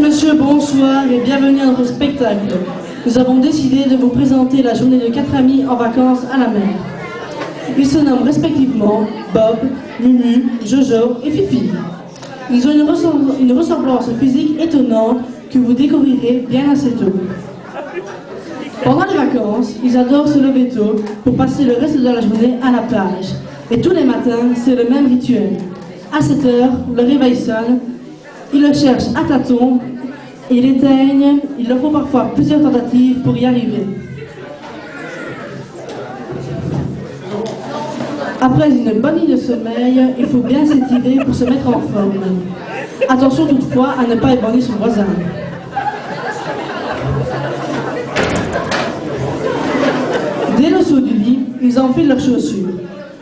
Monsieur, bonsoir et bienvenue à notre spectacle. Nous avons décidé de vous présenter la journée de 4 amis en vacances à la mer. Ils se nomment respectivement Bob, Mumu, Jojo et Fifi. Ils ont une ressemblance physique étonnante que vous découvrirez bien assez tôt. Pendant les vacances, ils adorent se lever tôt pour passer le reste de la journée à la plage. Et tous les matins, c'est le même rituel. À 7 heures, le réveil sonne, ils le cherchent à tâtons et l'éteignent. Il leur faut parfois plusieurs tentatives pour y arriver. Après une bonne nuit de sommeil, il faut bien s'étirer pour se mettre en forme. Attention toutefois à ne pas ébranler son voisin. Dès le saut du lit, ils enfilent leurs chaussures.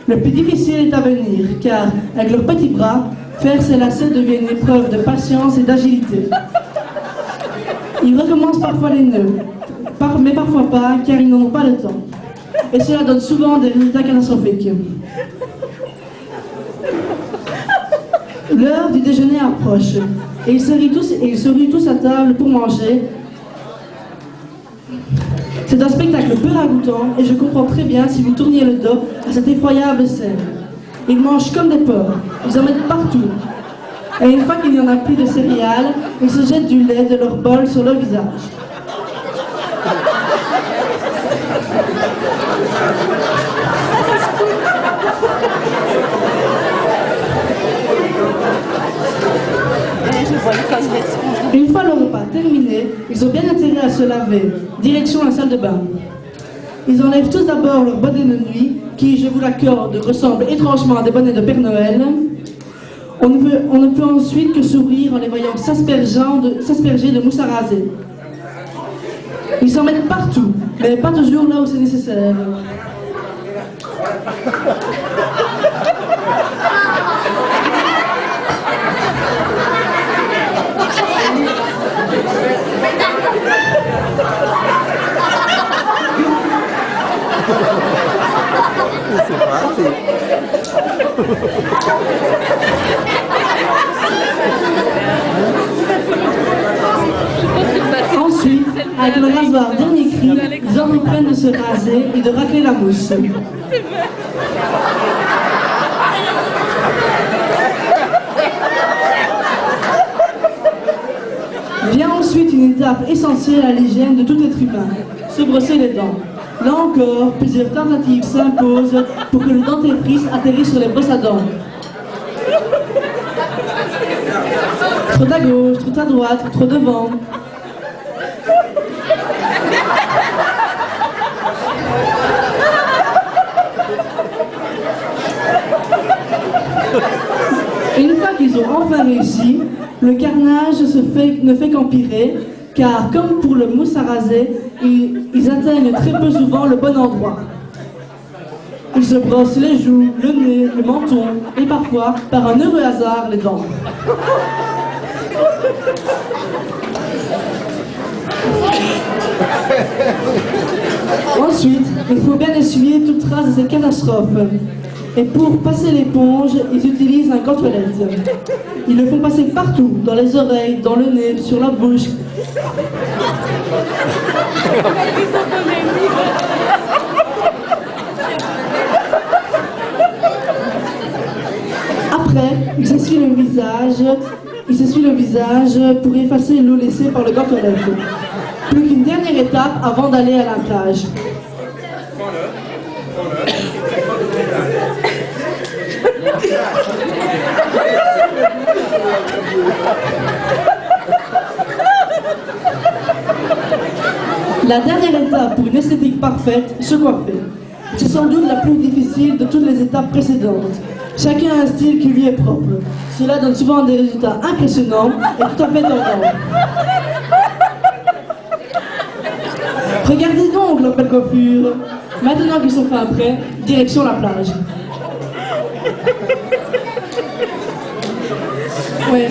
Le plus difficile est à venir, car avec leurs petits bras, faire ses lacets devient une épreuve de patience et d'agilité. Ils recommencent parfois les nœuds, mais parfois pas, car ils n'en ont pas le temps. Et cela donne souvent des résultats catastrophiques. L'heure du déjeuner approche, et ils se ruent tous à table pour manger. C'est un spectacle peu ragoûtant, et je comprends très bien si vous tourniez le dos à cette effroyable scène. Ils mangent comme des porcs, ils en mettent partout. Et une fois qu'il n'y en a plus de céréales, ils se jettent du lait de leur bol sur leur visage. Une fois le repas terminé, ils ont bien intérêt à se laver, direction la salle de bain. Ils enlèvent tous d'abord leurs bonnets de nuit, qui, je vous l'accorde, ressemblent étrangement à des bonnets de Père Noël. On ne peut ensuite que sourire en les voyant s'asperger de mousse à raser. Ils s'en mettent partout, mais pas toujours là où c'est nécessaire. Ensuite, avec le rasoir dernier cri, ils entreprennent de se raser et de racler la mousse. Vient ensuite une étape essentielle à l'hygiène de tout être humain, se brosser les dents. Là encore, plusieurs tentatives s'imposent pour que le dentifrice atterrisse sur les brosses à dents. Trop à gauche, trop à droite, trop devant. Une fois qu'ils ont enfin réussi, le carnage ne fait qu'empirer, car comme pour le mousse à raser, ils atteignent très peu souvent le bon endroit. Ils se brossent les joues, le nez, le menton, et parfois, par un heureux hasard, les dents. Ensuite, il faut bien essuyer toute trace de cette catastrophe. Et pour passer l'éponge, ils utilisent un gant-toilette. Ils le font passer partout, dans les oreilles, dans le nez, sur la bouche. Après, ils s'essuient le visage pour effacer l'eau laissée par le gant-toilette. Plus qu'une dernière étape avant d'aller à la plage. La dernière étape pour une esthétique parfaite, se coiffer. C'est sans doute la plus difficile de toutes les étapes précédentes. Chacun a un style qui lui est propre. Cela donne souvent des résultats impressionnants et tout à fait tendance. Regardez donc leur belle coiffure. Maintenant qu'ils sont enfin prêts, direction la plage. Ouais.